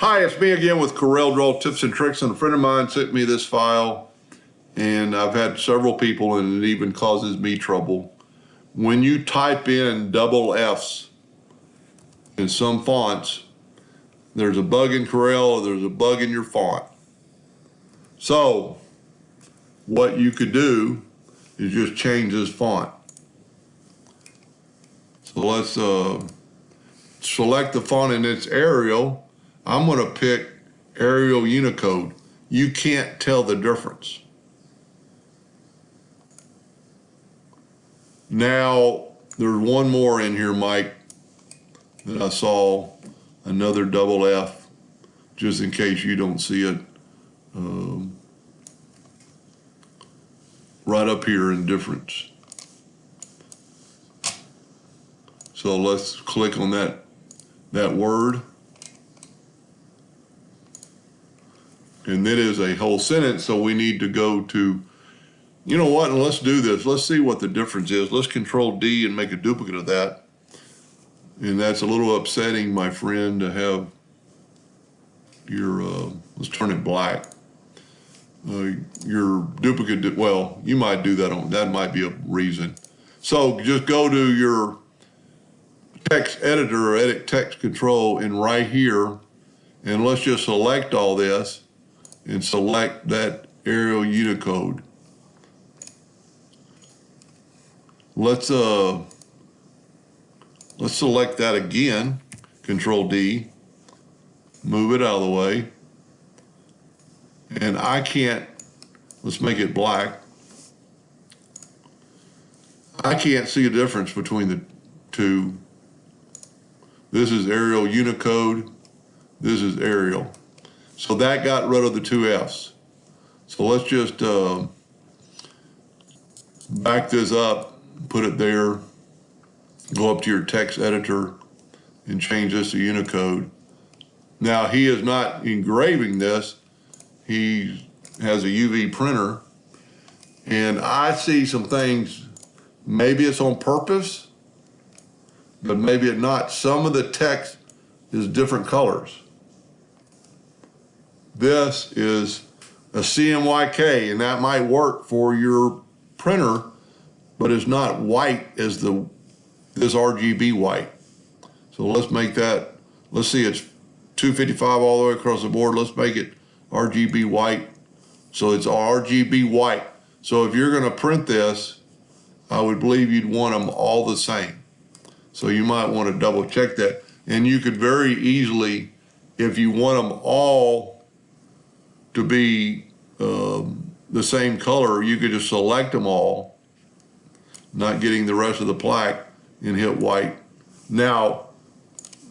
Hi, it's me again with Corel Draw Tips and Tricks, and a friend of mine sent me this file, and I've had several people, and it even causes me trouble. When you type in double F's in some fonts, there's a bug in Corel or there's a bug in your font. So what you could do is just change this font. So let's select the font, and it's Arial. I'm going to pick Arial Unicode. You can't tell the difference. Now, there's one more in here, Mike, that I saw, another double F, just in case you don't see it. Right up here in difference. So let's click on that word. And that is a whole sentence, so we need to go to, you know what, and let's do this. Let's see what the difference is. Let's Control D and make a duplicate of that. And that's a little upsetting, my friend, to have your, let's turn it black. Your duplicate, well, you might do that on, that might be a reason. So just go to your text editor or edit text control, and right here, and let's just select all this and select that Arial Unicode. Let's select that again, Control D, move it out of the way. And I can't, let's make it black. I can't see a difference between the two. This is Arial Unicode, this is Arial. So that got rid of the two F's. So let's just back this up, put it there, go up to your text editor and change this to Unicode. Now he is not engraving this, he has a UV printer, and I see some things, maybe it's on purpose, but maybe it's not. Some of the text is different colors. This is a CMYK, and that might work for your printer, but it's not white as this RGB white. So let's make that, let's see, it's 255 all the way across the board. Let's make it RGB white. So it's RGB white. So if you're gonna print this, I would believe you'd want them all the same. So you might want to double check that. And you could very easily, if you want them all to be the same color, you could just select them all, not getting the rest of the plaque, and hit white. Now,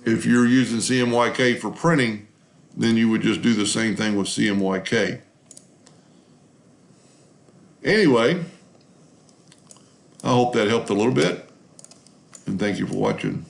if you're using CMYK for printing, then you would just do the same thing with CMYK. Anyway, I hope that helped a little bit, and thank you for watching.